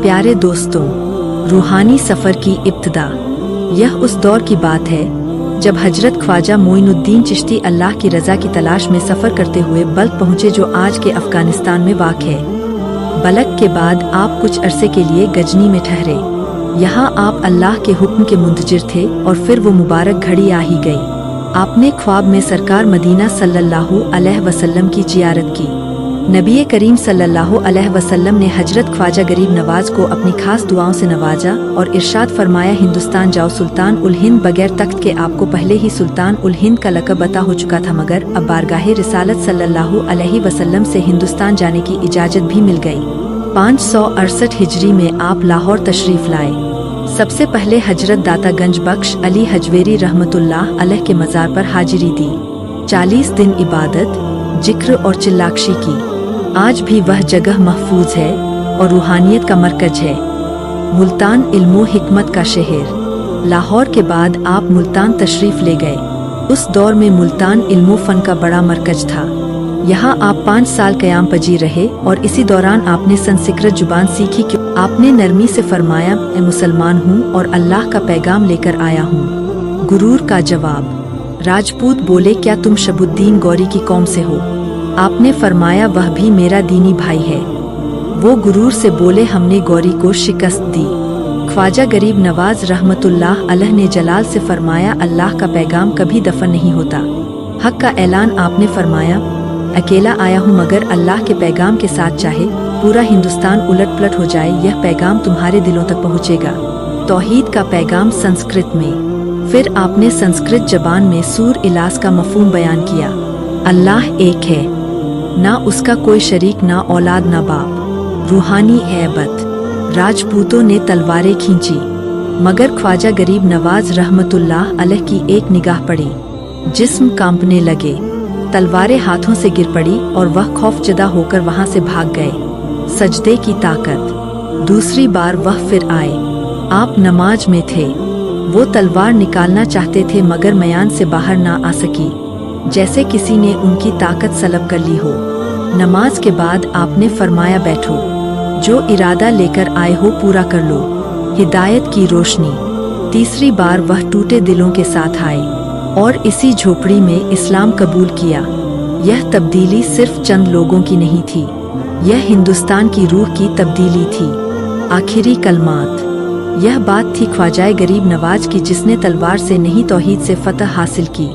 प्यारे दोस्तों, रूहानी सफ़र की इब्तिदा। यह उस दौर की बात है जब हजरत ख्वाजा मोइनुद्दीन चिश्ती अल्लाह की रज़ा की तलाश में सफ़र करते हुए बल्ख पहुँचे, जो आज के अफ़गानिस्तान में वाक़ है। बलख के बाद आप कुछ अरसे के लिए गजनी में ठहरे। यहाँ आप अल्लाह के हुक्म के मुंतजिर थे और फिर वो मुबारक घड़ी आ ही गई। आपने ख्वाब में सरकार मदीना सल्लल्लाहु अलैहि वसल्लम की जियारत की। नबी करीम सल्लल्लाहु अलैहि वसल्लम ने हजरत ख्वाजा गरीब नवाज को अपनी खास दुआओं से नवाजा और इरशाद फरमाया, हिंदुस्तान जाओ सुल्तान उल हिंद। बगैर तख्त के आपको पहले ही सुल्तान उल हिंद का लक़ब अता हो चुका था, मगर अब बारगाहे रिसालत सल्लल्लाहु अलैहि वसल्लम से हिंदुस्तान जाने की इजाज़त भी मिल गई। 568 हिजरी में आप लाहौर तशरीफ़ लाए। सबसे पहले हजरत दाता गंज बख्श अली हजवेरी रहमतुल्लाह अलैह के मज़ार पर हाजिरी दी। 40 दिन इबादत, जिक्र और चिल्लाक्षी की। आज भी वह जगह महफूज है और रूहानियत का मरकज है। मुल्तान इल्मो हिकमत का शहर। लाहौर के बाद आप मुल्तान तशरीफ़ ले गए। उस दौर में मुल्तान इल्मो फ़न का बड़ा मरकज था। यहाँ आप 5 साल क़याम पजीर रहे और इसी दौरान आपने संस्कृत जुबान सीखी। क्यों? आपने नरमी से फरमाया, मैं मुसलमान हूँ और अल्लाह का पैगाम लेकर आया हूँ। गुरूर का जवाब। राजपूत बोले, क्या तुम शबुद्दीन गौरी की कौम से हो? आपने फरमाया, वह भी मेरा दीनी भाई है। वो गुरूर से बोले, हमने गौरी को शिकस्त दी। ख्वाजा गरीब नवाज रहमतुल्लाह अलैह ने जलाल से फरमाया, अल्लाह का पैगाम कभी दफन नहीं होता। हक का ऐलान आपने फरमाया, अकेला आया हूँ मगर अल्लाह के पैगाम के साथ चाहे पूरा हिंदुस्तान उलट पलट हो जाए, यह पैगाम तुम्हारे दिलों तक पहुँचेगा। तौहीद का पैगाम संस्कृत में। फिर आपने संस्कृत जबान में सूर इलास का मफहूम बयान किया। अल्लाह एक है, ना उसका कोई शरीक, ना औलाद, ना बाप। रूहानी ऐबत। राजपूतों ने तलवारें खींची, मगर ख्वाजा गरीब नवाज रहमतुल्लाह अलैह की एक निगाह पड़ी, जिस्म कांपने लगे। तलवारें हाथों से गिर पड़ी और वह खौफजदा होकर वहां से भाग गए। सजदे की ताकत। दूसरी बार वह फिर आए। आप नमाज में थे। वो तलवार निकालना चाहते थे मगर मयान से बाहर ना आ सकी, जैसे किसी ने उनकी ताकत सलब कर ली हो। नमाज के बाद आपने फरमाया, बैठो, जो इरादा लेकर आए हो पूरा कर लो। हिदायत की रोशनी। तीसरी बार वह टूटे दिलों के साथ आए और इसी झोपड़ी में इस्लाम कबूल किया। यह तब्दीली सिर्फ चंद लोगों की नहीं थी, यह हिंदुस्तान की रूह की तब्दीली थी। आखिरी कलमात। यह बात थी ख्वाजा गरीब नवाज की, जिसने तलवार से नहीं तौहीद से फतह हासिल की।